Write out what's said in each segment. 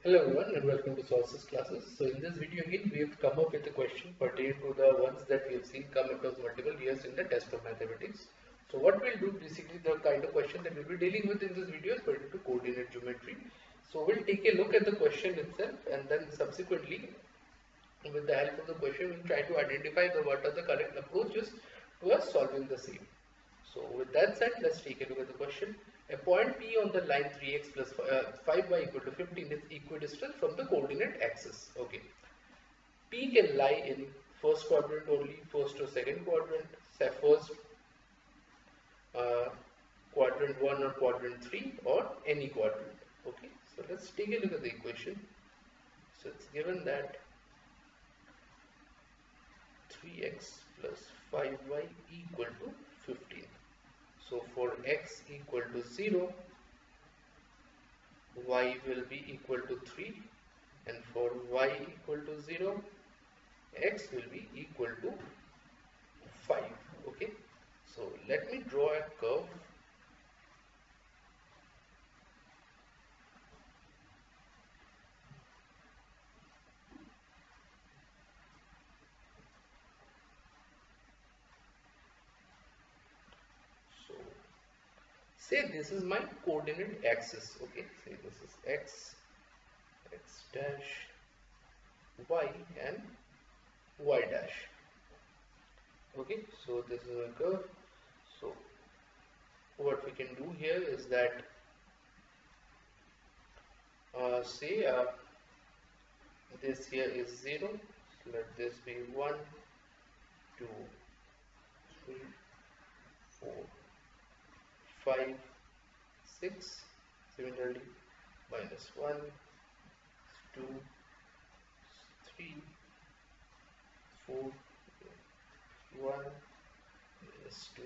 Hello everyone and welcome to Sources classes. So in this video again we have come up with a question pertaining to the ones that we have seen come across multiple years in the test of mathematics. So what we'll do, basically the kind of question that we'll be dealing with in this video is pertaining to coordinate geometry. So we'll take a look at the question itself and then subsequently with the help of the question we'll try to identify what are the correct approaches to us solving the same. So with that said, let's take a look at the question. A point P on the line 3x plus 5y equal to 15 is equidistant from the coordinate axis. Okay. P can lie in first quadrant only, first or second quadrant, say first uh, quadrant 1 or quadrant 3 or any quadrant. Okay. So let's take a look at the equation. So it's given that 3x plus 5y equal to 15. So for x equal to 0, y will be equal to 3, and for y equal to 0, x will be equal to 5. Okay, so let me draw a curve. Say this is my coordinate axis. Okay, say this is x dash, y and y dash. Okay, so this is a curve. So what we can do here is that say this here is 0, so let this be 1, 2, 3, 4, 5, 6, similarly minus 1, 2, 3, 4, 1, minus 2,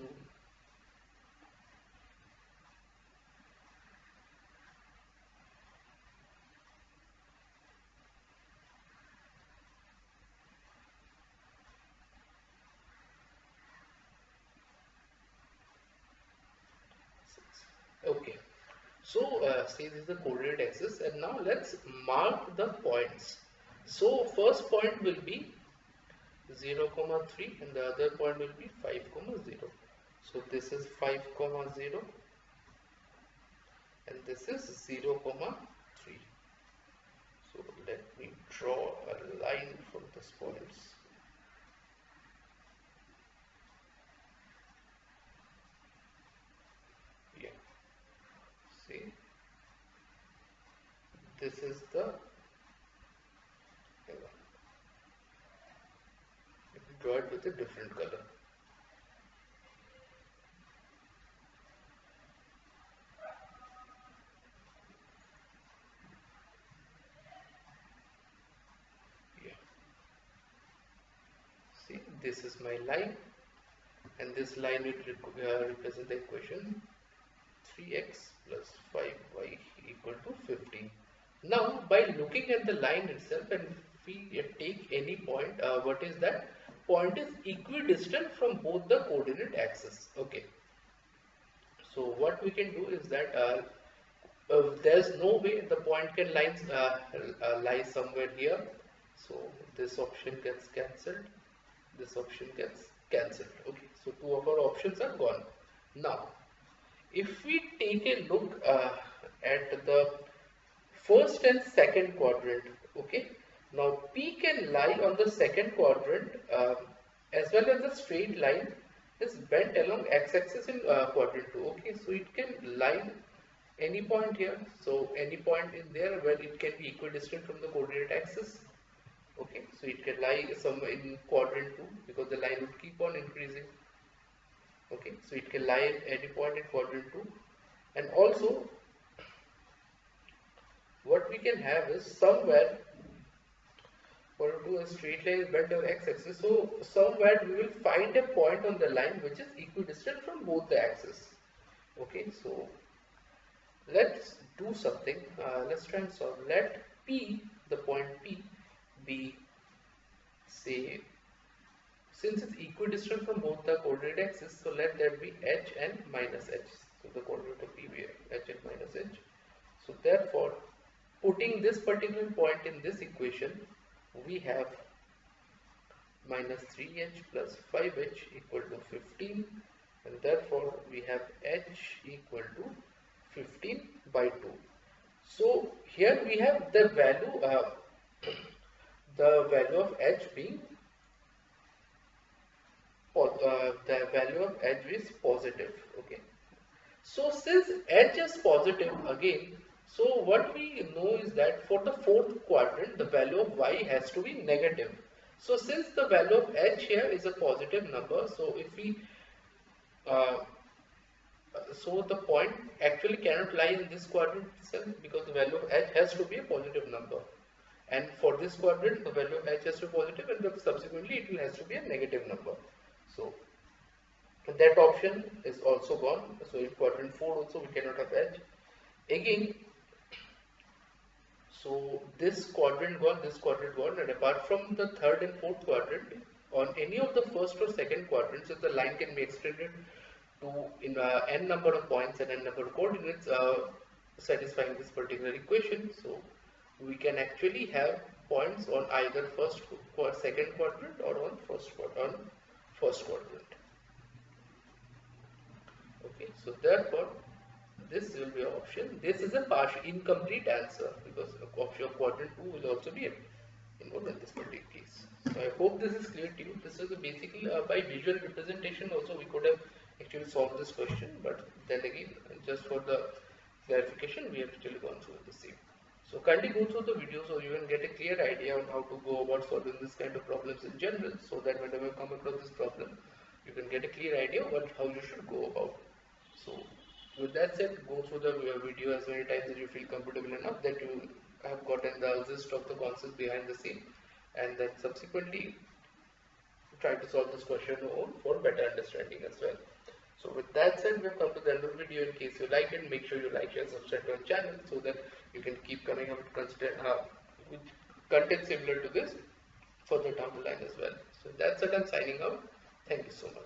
6. Okay, so say this is the coordinate axis, and now let's mark the points. So first point will be 0, 3, and the other point will be 5, 0. So this is 5, 0, and this is 0, 3. So let me draw a line from these points. Yeah, see, this is the, let me draw it with a different color. See, this is my line, and this line will represent the equation 3x plus 5y equal to 15. Now, by looking at the line itself, and if we take any point, what is that? Point is equidistant from both the coordinate axes. Okay. So what we can do is that there's no way the point can lie somewhere here. So this option gets cancelled. This option gets cancelled. Okay, so two of our options are gone. Now, if we take a look at the first and second quadrant, okay, now P can lie on the second quadrant as well as the straight line is bent along x-axis in quadrant 2. Okay, so it can lie any point here, so any point in there where it can be equidistant from the coordinate axis. Okay, so it can lie somewhere in quadrant 2 because the line would keep on increasing. Okay, so it can lie at any point in quadrant 2, and also what we can have is somewhere for to a straight line is bent on x-axis, so somewhere we will find a point on the line which is equidistant from both the axes. Okay, so let's do something. Let's try and solve. Let P, the point P, be, say, since it's equidistant from both the coordinate axes, so let there be h and minus h. So the coordinate of P be h and minus h. So therefore, putting this particular point in this equation, we have minus 3h plus 5h equal to 15, and therefore we have h equal to 15 by 2. So here we have the value of h being the value of h is positive. Okay. So since h is positive again, so what we know is that for the fourth quadrant, the value of y has to be negative. So since the value of h here is a positive number, so if we uh, so the point actually cannot lie in this quadrant itself, because the value of h has to be a positive number, and for this quadrant the value of h has to be positive, and subsequently it has to be a negative number. So that option is also gone. So in quadrant 4 also we cannot have h again. So this quadrant gone, and apart from the third and fourth quadrant, on any of the first or second quadrants, if the line can be extended to in n number of points and n number of coordinates satisfying this particular equation, so we can actually have points on either second quadrant or on first quadrant. Okay, so therefore this will be an option. This is a partial incomplete answer, because option of quadrant 2 will also be involved in this particular case. So I hope this is clear to you. This is basically by visual representation also we could have actually solved this question, but then again, just for the clarification, we have actually gone through the same. So kindly go through the video so you can get a clear idea on how to go about solving this kind of problems in general, so that whenever you come across this problem, you can get a clear idea of how you should go about. So with that said, go through the video as many times as you feel comfortable enough that you have gotten the gist of the concept behind the scene, and then subsequently try to solve this question for better understanding as well. So with that said, we have come to the end of the video. In case you like it, make sure you like, share, subscribe to our channel, so that you can keep coming up with content similar to this further down the line as well. So that's it, I'm signing out. Thank you so much.